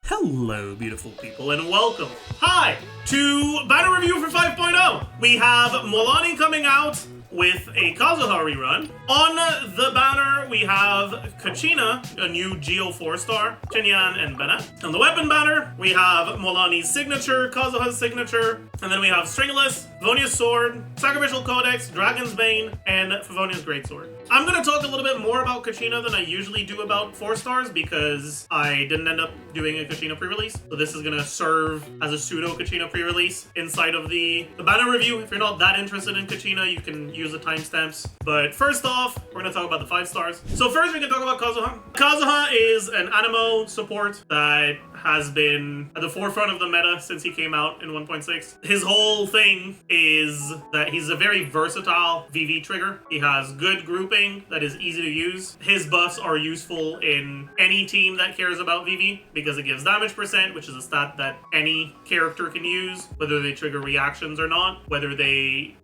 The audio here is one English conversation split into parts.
Hello, beautiful people, and welcome. Hi to Banner Review for 5.0. We have Mualani coming out with a Kazuha rerun. On the banner, we have Kachina, a new Geo 4-star, Xinyan, and Bennett. On the weapon banner, we have Mualani's signature, Kazuha's signature, and then we have Stringless, Favonia's Sword, Sacrificial Codex, Dragon's Bane, and Favonia's Greatsword. I'm going to talk a little bit more about Kachina than I usually do about 4-stars because I didn't end up doing a Kachina pre-release. So this is going to serve as a pseudo Kachina pre-release inside of the banner review. If you're not that interested in Kachina, you can use the timestamps. But first off, we're going to talk about the 5-stars. So first we can talk about Kazuha. Kazuha is an Animo support that has been at the forefront of the meta since he came out in 1.6. His whole thing is that he's a very versatile VV trigger. He has good grouping that is easy to use. His buffs are useful in any team that cares about VV because it gives damage percent, which is a stat that any character can use, whether they trigger reactions or not, whether they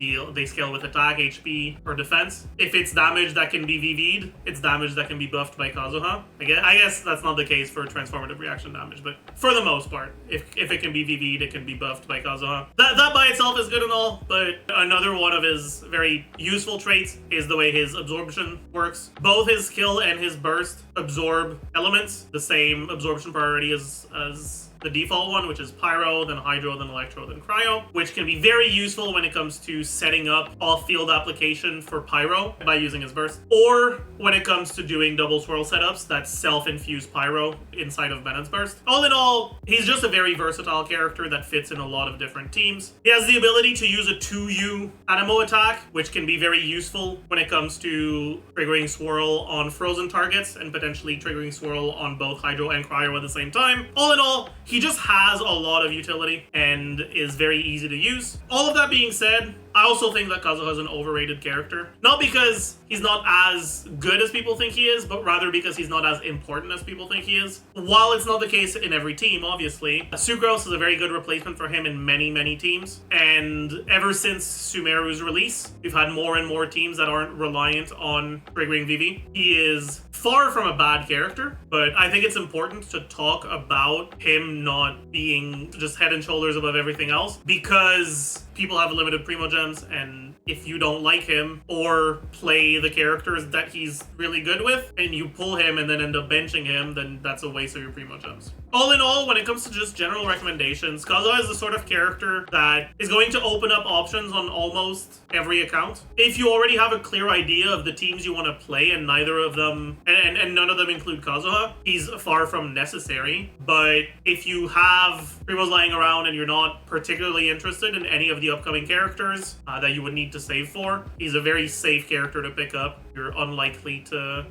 scale with attack, HP, or defense. If it's damage that can be VV'd, it's damage that can be buffed by Kazuha. I guess that's not the case for transformative reaction damage, but for the most part, if it can be VV'd, it can be buffed by Kazuha. That by itself is good and all, but another one of his very useful traits is the way his absorption works. Both his skill and his burst absorb elements, the same absorption priority as the default one, which is Pyro, then Hydro, then Electro, then Cryo, which can be very useful when it comes to setting up off-field application for Pyro by using his burst, or when it comes to doing double swirl setups that self-infuse Pyro inside of Bennett's burst. All in all, he's just a very versatile character that fits in a lot of different teams. He has the ability to use a 2U Animo attack, which can be very useful when it comes to triggering Swirl on frozen targets and potentially triggering Swirl on both Hydro and Cryo at the same time. All in all, he just has a lot of utility and is very easy to use. All of that being said, I also think that Kazuha is an overrated character. Not because he's not as good as people think he is, but rather because he's not as important as people think he is. While it's not the case in every team, obviously, Sucrose is a very good replacement for him in many, many teams. And ever since Sumeru's release, we've had more and more teams that aren't reliant on triggering VV. He is far from a bad character, but I think it's important to talk about him not being just head and shoulders above everything else because people have limited Primo Gems, and if you don't like him or play the characters that he's really good with, and you pull him and then end up benching him, then that's a waste of your Primo Gems. All in all, when it comes to just general recommendations, Kazuha is the sort of character that is going to open up options on almost every account. If you already have a clear idea of the teams you want to play and neither of them, and none of them include Kazuha, he's far from necessary. But if you have Primos lying around and you're not particularly interested in any of the upcoming characters that you would need to save for, he's a very safe character to pick up. You're unlikely to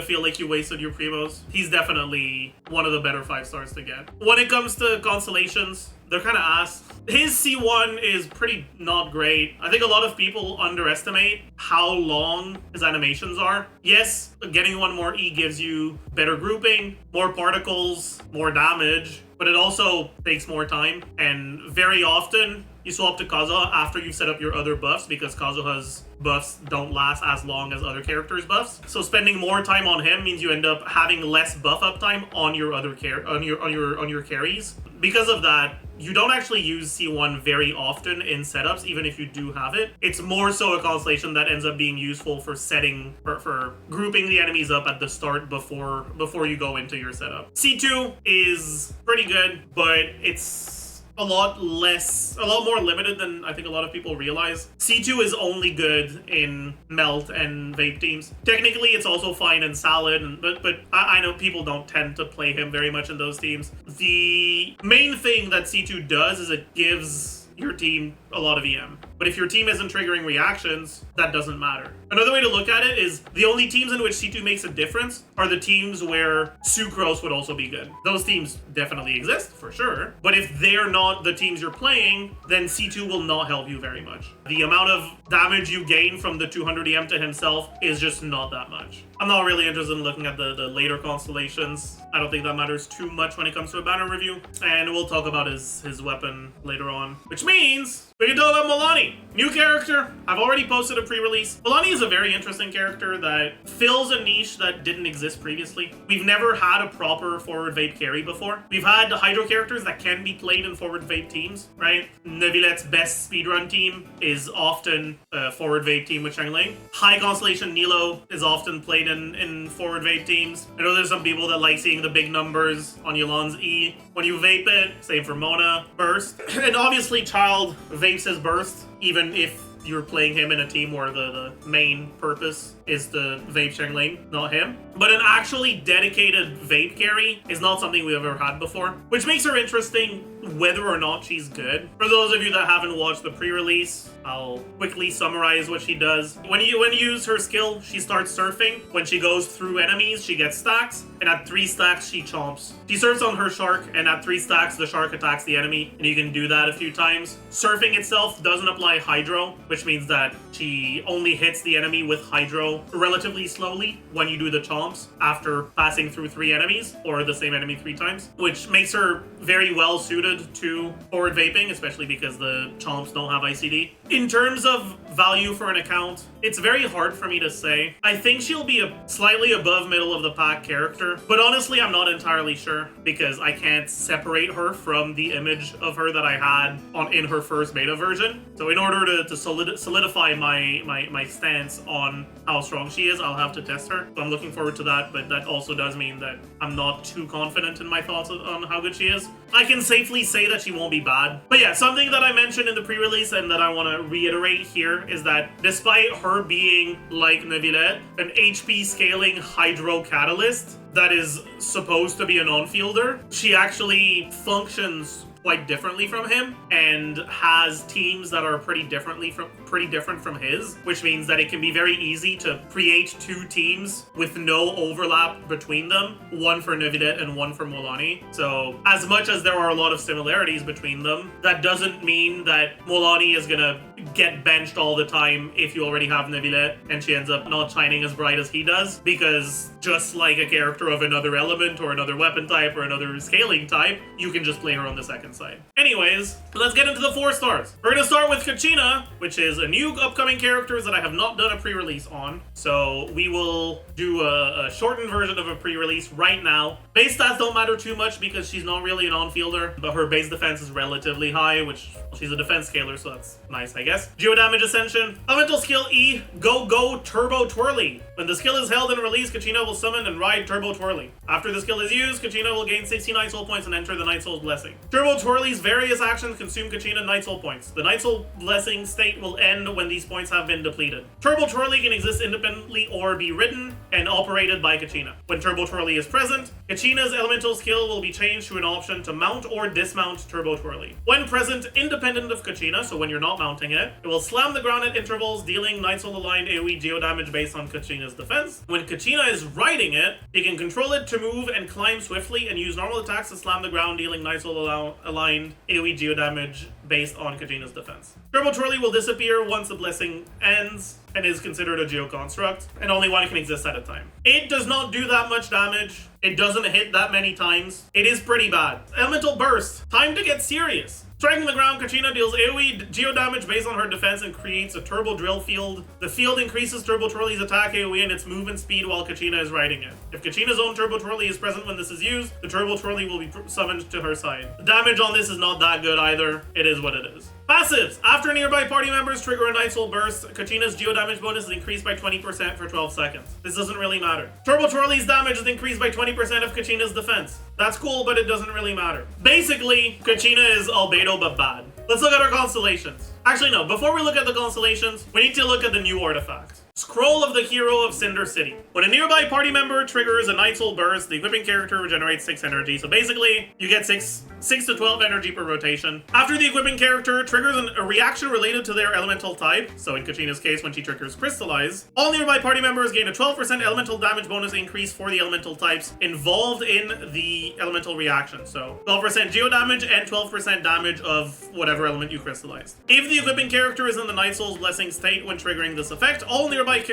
feel like you wasted your Primos. He's definitely one of the better 5-stars to get. When it comes to constellations, they're kind of ass. His C1 is pretty not great. I think a lot of people underestimate how long his animations are. Yes, getting one more E gives you better grouping, more particles, more damage, but it also takes more time. And very often, you swap to Kazuha after you've set up your other buffs because Kazuha's buffs don't last as long as other characters' buffs. So spending more time on him means you end up having less buff up time on your other on your carries. Because of that, you don't actually use C1 very often in setups, even if you do have it. It's more so a constellation that ends up being useful for setting for grouping the enemies up at the start before you go into your setup. C2 is pretty good, but it's a lot more limited than I think a lot of people realize. C2 is only good in Melt and Vape teams. Technically, it's also fine in Salad, but I know people don't tend to play him very much in those teams. The main thing that C2 does is it gives your team a lot of EM. But if your team isn't triggering reactions, that doesn't matter. Another way to look at it is the only teams in which C2 makes a difference are the teams where Sucrose would also be good. Those teams definitely exist, for sure. But if they're not the teams you're playing, then C2 will not help you very much. The amount of damage you gain from the 200 EM to himself is just not that much. I'm not really interested in looking at the later constellations. I don't think that matters too much when it comes to a banner review. And we'll talk about his weapon later on. Which means we can talk about Mualani. Mualani, new character. I've already posted a pre-release. Mualani is a very interesting character that fills a niche that didn't exist previously. We've never had a proper forward vape carry before. We've had hydro characters that can be played in forward vape teams, right? Nevilette's best speedrun team is often a forward vape team with Xiangling. High Constellation Nilo is often played in forward vape teams. I know there's some people that like seeing the big numbers on Yulan's E when you vape it. Same for Mona, Burst. And obviously Child vapes his Burst, even if you're playing him in a team where the main purpose is to vape Xiangling, not him. But an actually dedicated vape carry is not something we've ever had before, which makes her interesting whether or not she's good. For those of you that haven't watched the pre-release, I'll quickly summarize what she does. When you use her skill, she starts surfing. When she goes through enemies, she gets stacks, and at 3 stacks, she chomps. She surfs on her shark, and at 3 stacks, the shark attacks the enemy, and you can do that a few times. Surfing itself doesn't apply hydro, which means that she only hits the enemy with hydro relatively slowly when you do the chomps after passing through 3 enemies, or the same enemy 3 times, which makes her very well suited to forward vaping, especially because the chomps don't have ICD. In terms of value for an account, it's very hard for me to say. I think she'll be a slightly above middle of the pack character, but honestly I'm not entirely sure because I can't separate her from the image of her that I had in her first beta version. So in order to solidify my stance on how strong she is, I'll have to test her. So I'm looking forward to that, but that also does mean that I'm not too confident in my thoughts on how good she is. I can safely say that she won't be bad. But yeah, something that I mentioned in the pre-release and that I want to reiterate here is that despite her being, like Nevilette, an HP scaling hydro catalyst that is supposed to be a non-fielder, she actually functions quite differently from him and has teams that are pretty different from his, which means that it can be very easy to create 2 teams with no overlap between them, one for Nevilette and one for Mualani. So as much as there are a lot of similarities between them, that doesn't mean that Mualani is gonna get benched all the time if you already have Nevilette and she ends up not shining as bright as he does, because just like a character of another element or another weapon type or another scaling type, you can just play her on the second side. Anyways, let's get into the 4 stars. We're gonna start with Kachina, which is a new upcoming character that I have not done a pre-release on. So we will do a shortened version of a pre-release right now. Base stats don't matter too much because she's not really an on-fielder, but her base defense is relatively high, which she's a defense scaler, so that's nice, I guess. Geo damage ascension. Elemental skill E, go turbo twirly. When the skill is held and released, Kachina will summon and ride turbo twirly. After the skill is used, Kachina will gain 69 soul points and enter the Night Soul's blessing. Turbo twirly's various actions consume Kachina Night Soul points. The Night Soul blessing state will end when these points have been depleted. Turbo twirly can exist independently or be ridden and operated by Kachina. When turbo twirly is present, Kachina's elemental skill will be changed to an option to mount or dismount turbo twirly. When present, independent of Kachina, so when you're not mounting it, it will slam the ground at intervals, dealing Night Soul aligned AoE geo damage based on Kachina's defense. When Kachina is riding it, he can control it to move and climb swiftly and use normal attacks to slam the ground, dealing Night Soul aligned AoE geo damage based on Kachina's defense. Turbo Twirly will disappear once the blessing ends and is considered a geo construct, and only one can exist at a time. It does not do that much damage. It doesn't hit that many times. It is pretty bad. Elemental Burst. Time to get serious. Striking the ground, Kachina deals AoE geo damage based on her defense and creates a turbo drill field. The field increases Turbo Twirly's attack AoE and its movement speed while Kachina is riding it. If Kachina's own Turbo Twirly is present when this is used, the Turbo Twirly will be summoned to her side. The damage on this is not that good either. It is what it is. Passives. After nearby party members trigger a Night Soul Burst, Kachina's geo damage bonus is increased by 20% for 12 seconds. This doesn't really matter. Turbo Twirly's damage is increased by 20% of Kachina's defense. That's cool, but it doesn't really matter. Basically, Kachina is albedo but bad. Let's look at our constellations. Actually, no. Before we look at the constellations, we need to look at the new artifacts. Scroll of the Hero of Cinder City. When a nearby party member triggers a Night Soul Burst, the equipping character regenerates 6 energy. So basically, you get 6 to 12 energy per rotation. After the equipping character triggers a reaction related to their elemental type, so in Kachina's case, when she triggers Crystallize, all nearby party members gain a 12% elemental damage bonus increase for the elemental types involved in the elemental reaction. So 12% geo damage and 12% damage of whatever element you crystallized. If the equipping character is in the Night Soul's Blessing state when triggering this effect, all nearby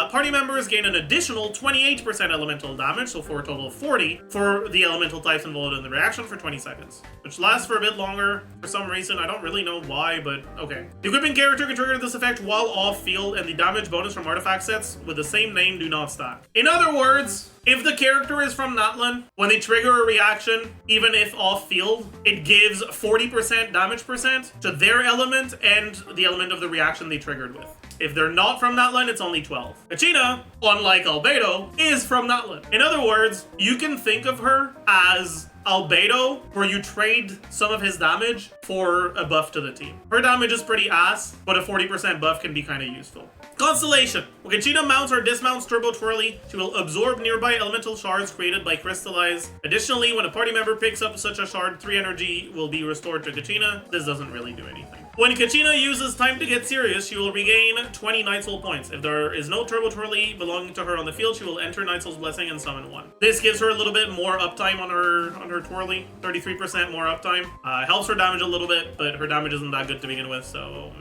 party members gain an additional 28% elemental damage, so for a total of 40, for the elemental types involved in the reaction for 20 seconds, which lasts for a bit longer for some reason. I don't really know why, but okay. The equipping character can trigger this effect while off field, and the damage bonus from artifact sets with the same name do not stack. In other words, if the character is from Natlan, when they trigger a reaction, even if off field, it gives 40% damage percent to their element and the element of the reaction they triggered with. If they're not from Natlan, it's only 12. Kachina, unlike Albedo, is from Natlan. In other words, you can think of her as Albedo, where you trade some of his damage for a buff to the team. Her damage is pretty ass, but a 40% buff can be kind of useful. Constellation. When Kachina mounts or dismounts Turbo Twirly, she will absorb nearby elemental shards created by Crystallize. Additionally, when a party member picks up such a shard, 3 energy will be restored to Kachina. This doesn't really do anything. When Kachina uses Time to Get Serious, she will regain 20 Night Soul points. If there is no Turbo Twirly belonging to her on the field, she will enter Night Soul's Blessing and summon one. This gives her a little bit more uptime on her Twirly, 33% more uptime. Helps her damage a little bit, but her damage isn't that good to begin with, so...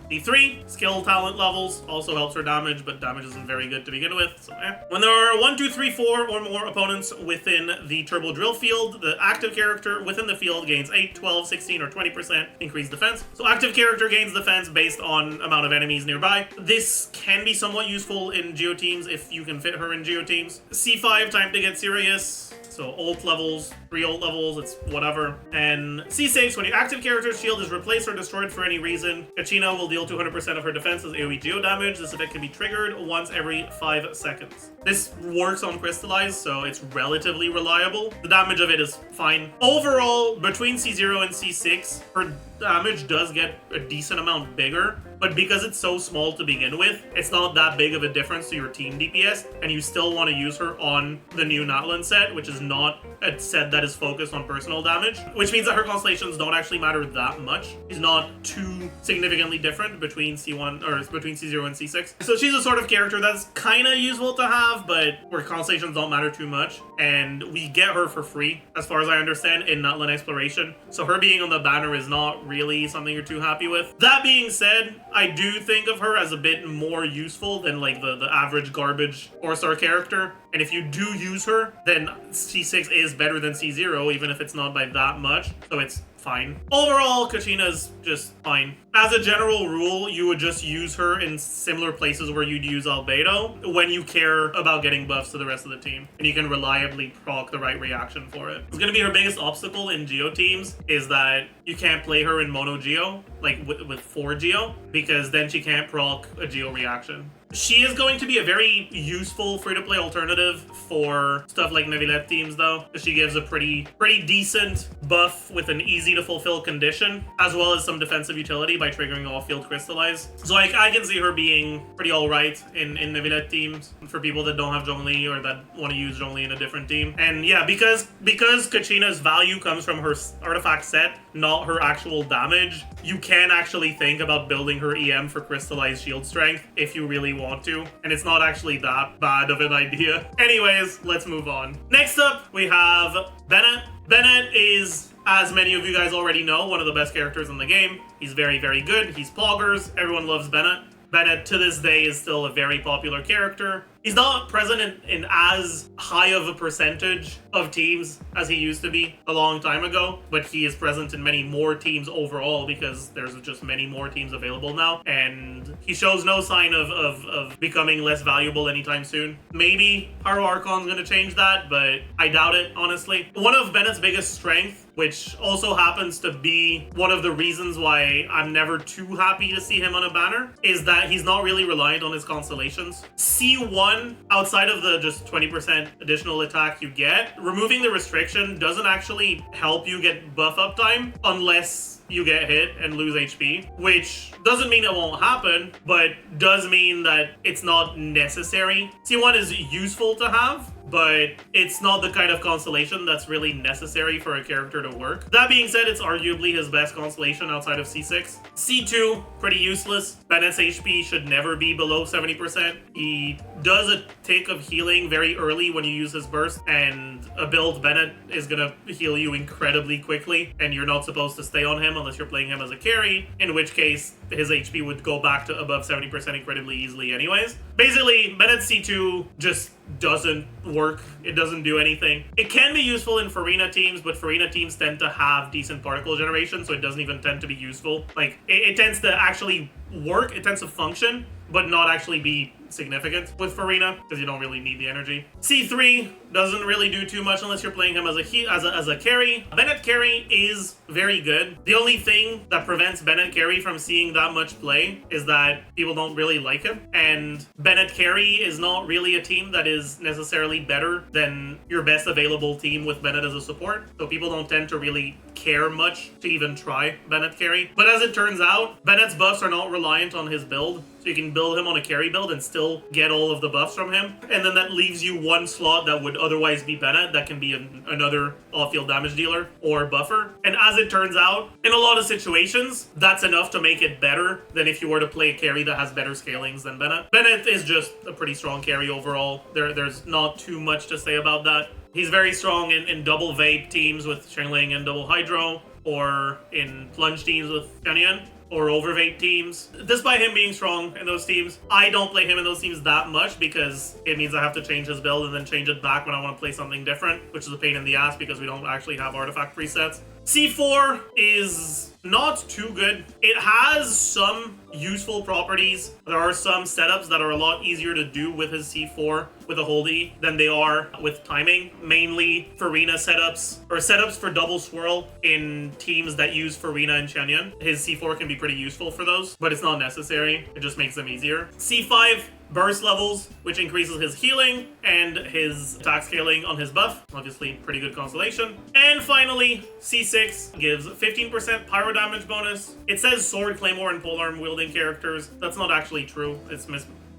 D3, skill talent levels, also helps her damage, but damage isn't very good to begin with, so When there are 1, 2, 3, 4 or more opponents within the Turbo Drill field, the active character within the field gains 8, 12, 16, or 20% increased defense. So active character gains defense based on amount of enemies nearby. This can be somewhat useful in Geo teams if you can fit her in Geo teams. C5, Time to Get Serious. So ult levels, 3 ult levels, it's whatever. And C6, when your active character's shield is replaced or destroyed for any reason, Kachina will deal 200% of her defense as AoE Geo damage. This effect can be triggered once every 5 seconds. This works on Crystallize, so it's relatively reliable. The damage of it is fine. Overall, between C0 and C6, her damage does get a decent amount bigger, but because it's so small to begin with, it's not that big of a difference to your team DPS, and you still want to use her on the new Natlan set, which is not a set that is focused on personal damage, which means that her constellations don't actually matter that much. She's not too significantly different between C1 or between C0 and C6. So she's a sort of character that's kind of useful to have, but where constellations don't matter too much, and we get her for free, as far as I understand, in Natlan Exploration. So her being on the banner is not really something you're too happy with. That being said, I do think of her as a bit more useful than like the average garbage 4-star character. And if you do use her, then C6 is better than C0, even if it's not by that much. So it's fine. Overall, Kachina's just fine. As a general rule, you would just use her in similar places where you'd use Albedo when you care about getting buffs to the rest of the team, and you can reliably proc the right reaction for it. It's gonna be her biggest obstacle in Geo teams is that you can't play her in Mono Geo, like with 4 Geo, because then she can't proc a Geo reaction. She is going to be a very useful free-to-play alternative for stuff like Neuvillette teams, though. She gives a pretty decent buff with an easy-to-fulfill condition, as well as some defensive utility by triggering off-field Crystallize. So I can see her being pretty alright in Neuvillette teams for people that don't have Zhongli or that want to use Zhongli in a different team. And yeah, because Kachina's value comes from her artifact set, not her actual damage, you can actually think about building her EM for Crystallized shield strength if you really want to, and it's not actually that bad of an idea. Anyways, let's move on. Next up, we have Bennett. Bennett is, as many of you guys already know, one of the best characters in the game. He's very, very good. He's poggers. Everyone loves Bennett. Bennett, to this day, is still a very popular character. He's not present in as high of a percentage of teams as he used to be a long time ago, but he is present in many more teams overall because there's just many more teams available now, and he shows no sign of becoming less valuable anytime soon. Maybe Haro Archon's gonna change that, but I doubt it, honestly. One of Bennett's biggest strengths, which also happens to be one of the reasons why I'm never too happy to see him on a banner, is that he's not really reliant on his constellations. C1, outside of the just 20% additional attack you get, removing the restriction doesn't actually help you get buff uptime unless you get hit and lose HP, which doesn't mean it won't happen, but does mean that it's not necessary. C1 is useful to have, but it's not the kind of constellation that's really necessary for a character to work. That being said, it's arguably his best constellation outside of C6. C2, pretty useless. Bennett's HP should never be below 70%. He does a tick of healing very early when you use his burst, and a build Bennett is gonna heal you incredibly quickly, and you're not supposed to stay on him unless you're playing him as a carry, in which case his HP would go back to above 70% incredibly easily anyways. Basically, Bennett C2 just doesn't work. It doesn't do anything. It can be useful in Farina teams, but Farina teams tend to have decent particle generation, so it doesn't even tend to be useful. Like, it tends to actually work, it tends to function, but not actually be significant with Farina, because you don't really need the energy. C3 doesn't really do too much unless you're playing him as a carry. Bennett carry is very good. The only thing that prevents Bennett carry from seeing that much play is that people don't really like him, and Bennett carry is not really a team that is necessarily better than your best available team with Bennett as a support, so people don't tend to really care much to even try Bennett carry. But as it turns out, Bennett's buffs are not reliant on his build, so you can build him on a carry build and still get all of the buffs from him, and then that leaves you one slot that would otherwise be Bennett that can be another off-field damage dealer or buffer. And as it turns out, in a lot of situations, that's enough to make it better than if you were to play a carry that has better scalings than Bennett. Bennett is just a pretty strong carry overall. There's not too much to say about that. He's very strong in double vape teams with Shengling and double hydro, or in plunge teams with Xinyan, or overvape teams. Despite him being strong in those teams, I don't play him in those teams that much because it means I have to change his build and then change it back when I want to play something different, which is a pain in the ass because we don't actually have artifact presets. C4 is not too good. It has some useful properties. There are some setups that are a lot easier to do with his C4 with a hold E than they are with timing. Mainly Farina setups, or setups for double swirl in teams that use Farina and Xinyan. His C4 can be pretty useful for those, but it's not necessary. It just makes them easier. C5 burst levels, which increases his healing and his attack scaling on his buff. Obviously, pretty good constellation. And finally, C6 gives 15% pyro damage bonus. It says sword, claymore, and polearm wielding characters. That's not actually true. It's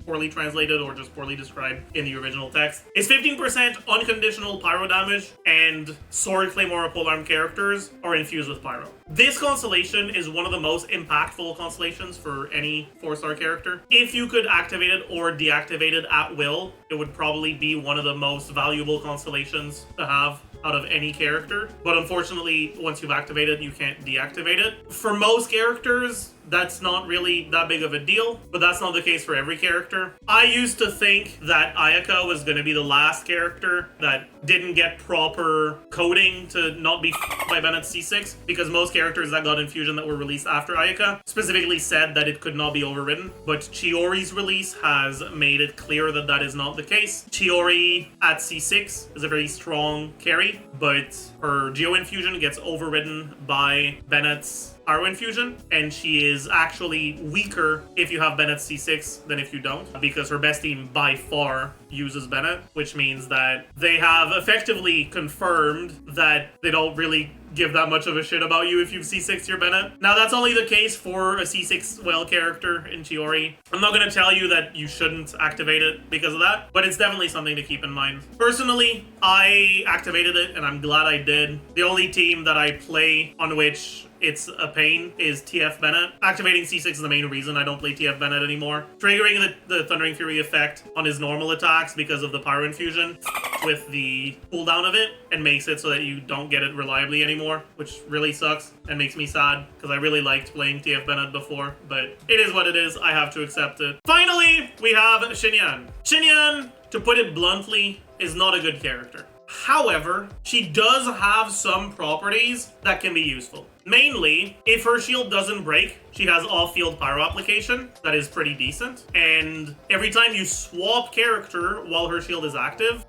poorly translated or just poorly described in the original text. It's 15% unconditional pyro damage, and sword, claymore, or polearm characters are infused with pyro. This constellation is one of the most impactful constellations for any 4-star character. If you could activate it or deactivate it at will, it would probably be one of the most valuable constellations to have out of any character. But unfortunately, once you've activated, you can't deactivate it. For most characters, that's not really that big of a deal, but that's not the case for every character. I used to think that Ayaka was going to be the last character that didn't get proper coding to not be by Bennett C6, because most characters that got infusion that were released after Ayaka specifically said that it could not be overridden, but Chiori's release has made it clear that that is not the case. Chiori at C6 is a very strong carry, but her Geo infusion gets overridden by Bennett's Pyro infusion, and she is actually weaker if you have Bennett C6 than if you don't, because her best team by far uses Bennett, which means that they have effectively confirmed that they don't really give that much of a shit about you if you've C6 your Bennett. Now, that's only the case for a C6 well character in Chiori. I'm not going to tell you that you shouldn't activate it because of that, but it's definitely something to keep in mind. Personally, I activated it, and I'm glad I did. The only team that I play on which it's a pain is TF Bennett. Activating C6 is the main reason I don't play TF Bennett anymore. Triggering the Thundering Fury effect on his normal attacks because of the Pyro Infusion with the cooldown of it, and makes it so that you don't get it reliably anymore, which really sucks and makes me sad because I really liked playing TF Bennett before, but it is what it is. I have to accept it. Finally, we have Xinyan. Xinyan, to put it bluntly, is not a good character. However, she does have some properties that can be useful. Mainly, if her shield doesn't break, she has off-field pyro application that is pretty decent. And every time you swap character while her shield is active,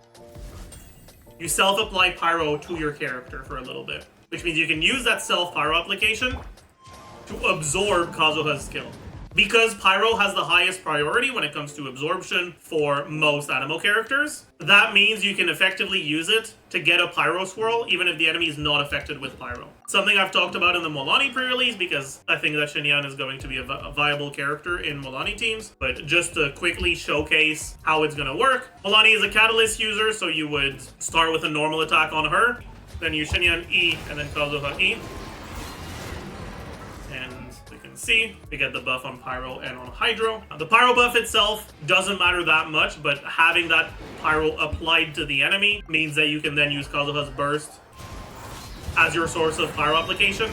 you self-apply pyro to your character for a little bit, which means you can use that self-pyro application to absorb Kazuha's skill. Because Pyro has the highest priority when it comes to absorption for most Animo characters, that means you can effectively use it to get a Pyro swirl even if the enemy is not affected with Pyro. Something I've talked about in the Mualani pre-release, because I think that Xinyan is going to be a viable character in Mualani teams, but just to quickly showcase how it's going to work. Mualani is a Catalyst user, so you would start with a normal attack on her, then use Xinyan E, and then Kazuha E. See, we get the buff on Pyro and on Hydro. The Pyro buff itself doesn't matter that much, but having that Pyro applied to the enemy means that you can then use Kazuha's Burst as your source of Pyro application.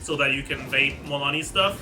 so that you can bait Mualani stuff.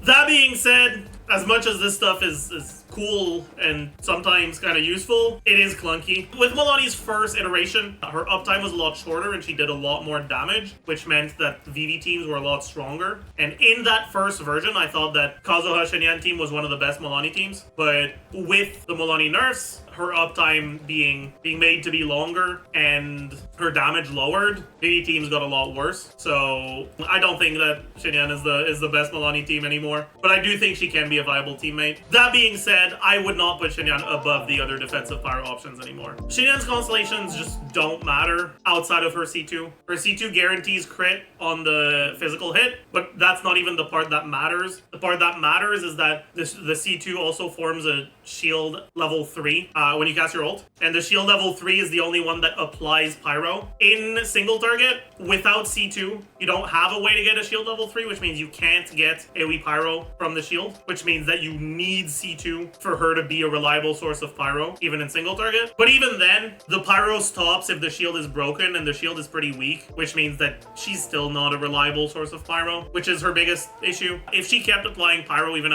That being said, as much as this stuff is cool and sometimes kind of useful, it is clunky. With Mualani's first iteration, her uptime was a lot shorter and she did a lot more damage, which meant that VV teams were a lot stronger. And in that first version, I thought that Kazuha Xinyan team was one of the best Mualani teams. But with the Mualani nerfs, her uptime being made to be longer and her damage lowered, VV teams got a lot worse. So I don't think that Xinyan is the best Mualani team anymore, but I do think she can be a viable teammate. That being said, I would not put Xinyan above the other defensive pyro options anymore. Xinyan's constellations just don't matter outside of her C2. Her C2 guarantees crit on the physical hit, but that's not even the part that matters. The part that matters is that the C2 also forms a shield level 3 when you cast your ult, and the shield level 3 is the only one that applies pyro. In single target, without C2, you don't have a way to get a shield level 3, which means you can't get AoE pyro from the shield, which means that you need C2 for her to be a reliable source of pyro, even in single target. But even then, the pyro stops if the shield is broken, and the shield is pretty weak, which means that she's still not a reliable source of pyro, which is her biggest issue. If she kept applying pyro even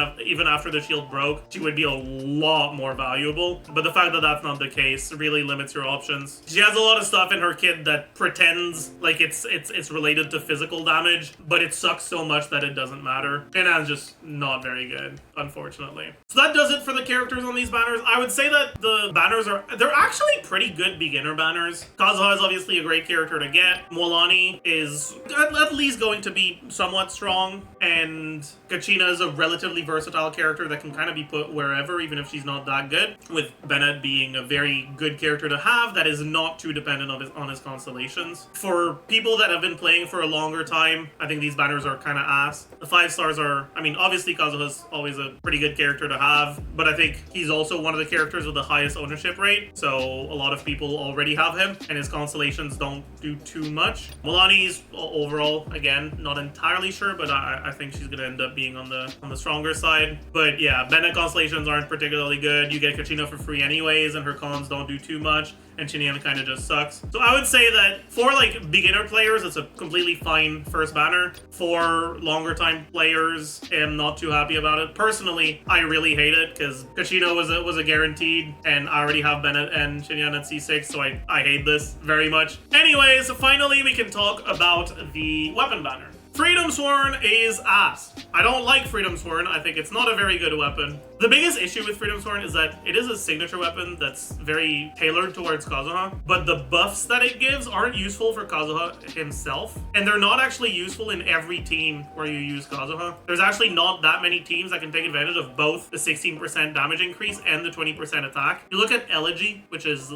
after the shield broke, she would be a lot more valuable. But the fact that that's not the case really limits your options. She has a lot of stuff in her kit that pretends like it's related to physical damage, but it sucks so much that it doesn't matter. And that's just not very good, unfortunately. So that does it for the characters on these banners. I would say that the banners they're actually pretty good beginner banners. Kazuha is obviously a great character to get. Mualani is at least going to be somewhat strong, and Kachina is a relatively versatile character that can kind of be put wherever, even if she's not that good, with Bennett being a very good character to have that is not too dependent on his constellations. For people that have been playing for a longer time, I think these banners are kind of ass. The 5 stars are, I mean, obviously Kazuha's always a pretty good character to have, but I think he's also one of the characters with the highest ownership rate, so a lot of people already have him, and his constellations don't do too much. Mualani's overall, again, not entirely sure, but I think she's going to end up being on the stronger side. But yeah, Bennett constellations aren't particularly good. You get Kachina for free anyways, and her cons don't do too much, and Xinyan kind of just sucks. So I would say that for like beginner players, it's a completely fine first banner. For longer time players, I'm not too happy about it. Personally, I really hate it because Kachina was a guaranteed, and I already have Bennett and Xinyan at C6, so I hate this very much. Anyways, finally we can talk about the weapon banner. Freedom Sworn is ass. I don't like Freedom Sworn. I think it's not a very good weapon. The biggest issue with Freedom Sworn is that it is a signature weapon that's very tailored towards Kazuha, but the buffs that it gives aren't useful for Kazuha himself, and they're not actually useful in every team where you use Kazuha. There's actually not that many teams that can take advantage of both the 16% damage increase and the 20% attack. You look at Elegy, which is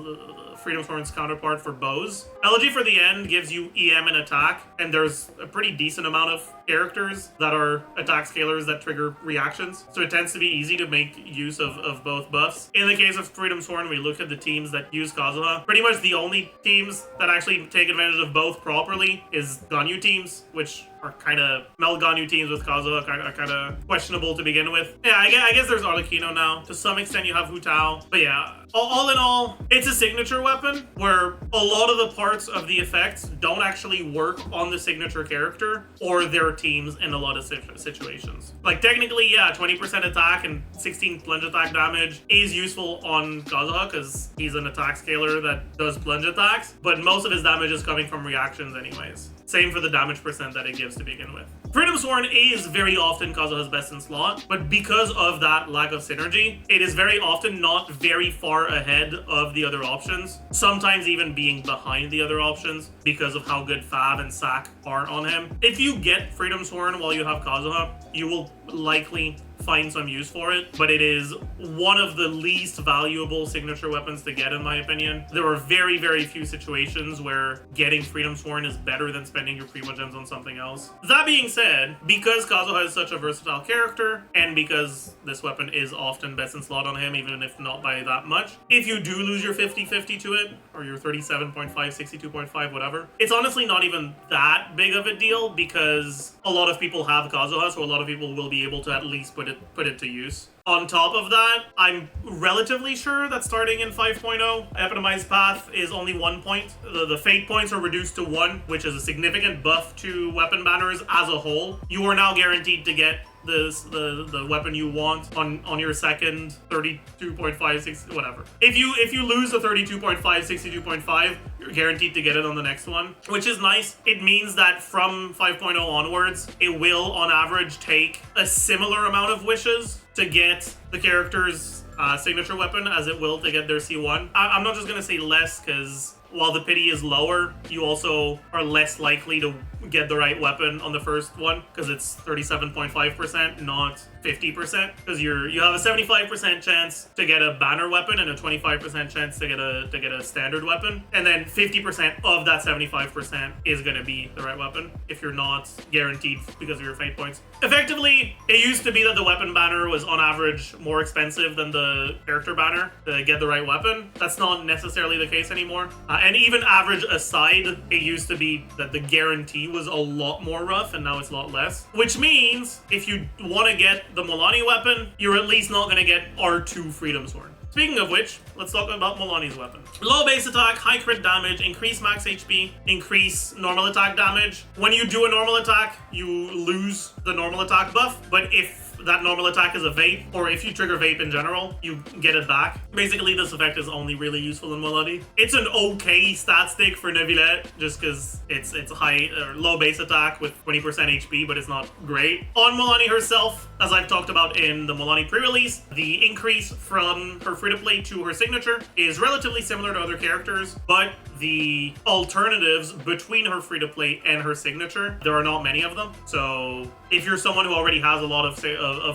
Freedom Sworn's counterpart for bows. Elegy for the end gives you EM and attack, and there's a pretty decent amount of characters that are attack scalers that trigger reactions, so it tends to be easy to make use of both buffs. In the case of Freedom Sworn, we look at the teams that use Kazuha. Pretty much the only teams that actually take advantage of both properly is Ganyu teams, which are kind of meld Ganyu teams with Kazuha are kind of questionable to begin with. Yeah, I guess there's Arlecchino now. To some extent, you have Hu Tao. But yeah, all in all, it's a signature weapon where a lot of the parts of the effects don't actually work on the signature character or their teams in a lot of situations. Like technically, yeah, 20% attack and 16 plunge attack damage is useful on Kazuha because he's an attack scaler that does plunge attacks, but most of his damage is coming from reactions anyways. Same for the damage percent that it gives to begin with. Freedom Sworn is very often Kazuha's best in slot, but because of that lack of synergy, it is very often not very far ahead of the other options, sometimes even being behind the other options because of how good Fab and Sack are on him. If you get Freedom Sworn while you have Kazuha, you will likely find some use for it, but it is one of the least valuable signature weapons to get, in my opinion. There are very, very few situations where getting Freedom Sworn is better than spending your Primogems on something else. That being said, because Kazuha is such a versatile character, and because this weapon is often best in slot on him, even if not by that much, if you do lose your 50-50 to it, or your 37.5, 62.5, whatever, it's honestly not even that big of a deal because a lot of people have Kazuha, so a lot of people will be able to at least put it to use. On top of that, I'm relatively sure that starting in 5.0, Epitomized Path is only 1 point. The fate points are reduced to 1, which is a significant buff to weapon banners as a whole. You are now guaranteed to get the weapon you want on your second 32.5, whatever. If you lose the 32.5, 62.5, you're guaranteed to get it on the next one, which is nice. It means that from 5.0 onwards, it will on average take a similar amount of wishes to get the character's signature weapon as it will to get their C1. I'm not just gonna say less, because while the pity is lower, you also are less likely to get the right weapon on the first one, because it's 37.5%, not 50%, because you have a 75% chance to get a banner weapon and a 25% chance to get a standard weapon, and then 50% of that 75% is going to be the right weapon if you're not guaranteed because of your fate points. Effectively, it used to be that the weapon banner was on average more expensive than the character banner to get the right weapon. That's not necessarily the case anymore. And even average aside, it used to be that the guarantee was a lot more rough, and now it's a lot less. Which means if you want to get the Mualani weapon, you're at least not going to get R2 Freedom Sword. Speaking of which, let's talk about Mualani's weapon. Low base attack, high crit damage, increase max HP, increase normal attack damage. When you do a normal attack, you lose the normal attack buff, but if that normal attack is a vape, or if you trigger vape in general, you get it back. Basically, this effect is only really useful in Mualani. It's an okay stat stick for Neuvillette, just because it's a high or low base attack with 20% HP, but it's not great. On Mualani herself, as I've talked about in the Mualani pre-release, the increase from her free-to-play to her signature is relatively similar to other characters, but the alternatives between her free-to-play and her signature, there are not many of them. So if you're someone who already has a lot of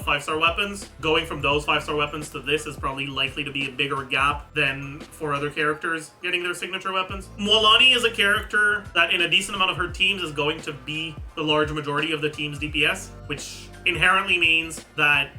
5-star weapons, going from those 5-star weapons to this is probably likely to be a bigger gap than for other characters getting their signature weapons. Mualani is a character that in a decent amount of her teams is going to be the large majority of the team's DPS, which inherently means that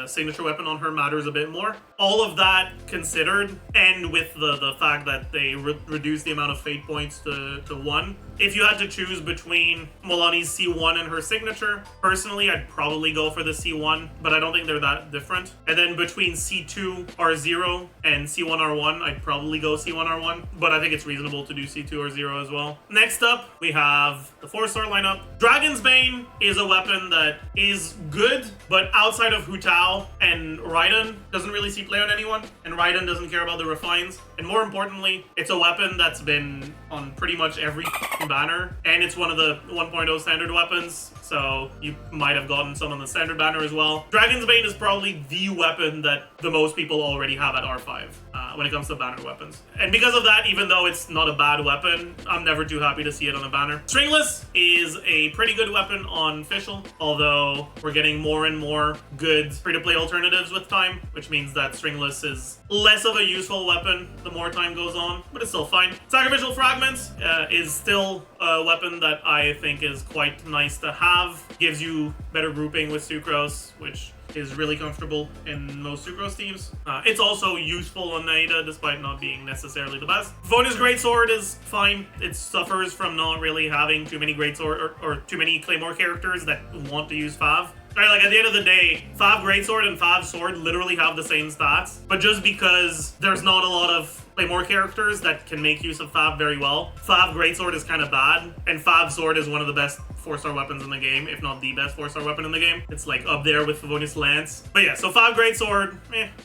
signature weapon on her matters a bit more. All of that considered, and with the fact that they reduce the amount of fate points to 1, if you had to choose between Mualani's C1 and her signature, personally, I'd probably go for the C1, but I don't think they're that different. And then between C2 R0 and C1 R1, I'd probably go C1 R1, but I think it's reasonable to do C2 R0 as well. Next up, we have the 4-star lineup. Dragon's Bane is a weapon that is good, but outside of Hu Tao and Raiden, doesn't really see play on anyone, and Raiden doesn't care about the refines. And more importantly, it's a weapon that's been on pretty much every banner, and it's one of the 1.0 standard weapons, so you might have gotten some on the standard banner as well. Dragon's Bane is probably the weapon that the most people already have at R5 when it comes to banner weapons. And because of that, even though it's not a bad weapon, I'm never too happy to see it on a banner. Stringless is a pretty good weapon on official, although we're getting more and more good free-to-play alternatives with time, which means that Stringless is less of a useful weapon the more time goes on, but it's still fine. Sacrificial Fragments is still a weapon that I think is quite nice to have. Gives you better grouping with Sucrose, which is really comfortable in most Sucrose teams. It's also useful on Naida, despite not being necessarily the best. Vona's Greatsword is fine. It suffers from not really having too many Greatsword or too many Claymore characters that want to use Fav. Right, like at the end of the day, Fav Greatsword and Fav Sword literally have the same stats, but just because there's not a lot of Claymore characters that can make use of Fav very well, Fav Greatsword is kind of bad, and Fav Sword is one of the best 4-star weapons in the game, if not the best 4-star weapon in the game. It's like up there with Favonius Lance. But yeah, so Fav Greatsword,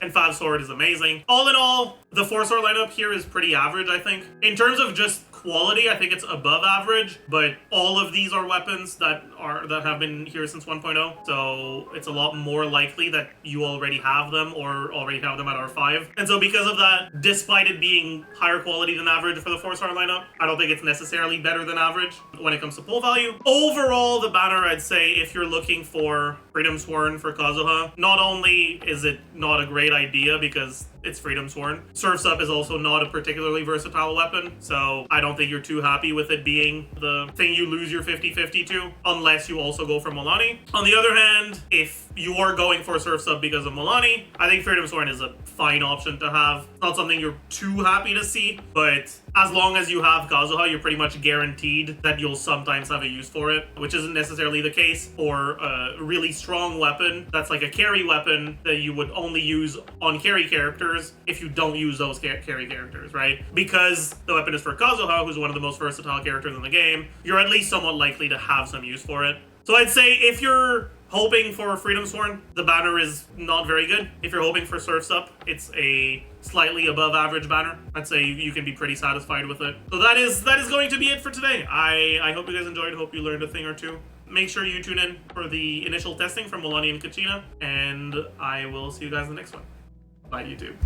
and Fav Sword is amazing. All in all, the 4-star lineup here is pretty average, I think. In terms of just quality, I think it's above average, but all of these are weapons that have been here since 1.0, so it's a lot more likely that you already have them or already have them at R5. And so because of that, despite it being higher quality than average for the 4-star lineup, I don't think it's necessarily better than average when it comes to pull value. Overall, the banner, I'd say if you're looking for Freedom Sworn for Kazuha, not only is it not a great idea because it's Freedom Sworn. Surf's Up is also not a particularly versatile weapon, so I don't think you're too happy with it being the thing you lose your 50-50 to, unless you also go for Mualani. On the other hand, if you are going for Surf's Up because of Mualani, I think Freedom Sworn is a fine option to have. It's not something you're too happy to see, but as long as you have Kazuha, you're pretty much guaranteed that you'll sometimes have a use for it, which isn't necessarily the case for a really strong weapon that's like a carry weapon that you would only use on carry characters if you don't use those carry characters, right? Because the weapon is for Kazuha, who's one of the most versatile characters in the game, you're at least somewhat likely to have some use for it. So I'd say if you're hoping for Freedom Sworn, the banner is not very good. If you're hoping for Surf's Up, it's a slightly above average banner. I'd say you can be pretty satisfied with it. So that is going to be it for today. I hope you guys enjoyed. Hope you learned a thing or two. Make sure you tune in for the initial testing from Mualani and Kachina, and I will see you guys in the next one. Bye, YouTube.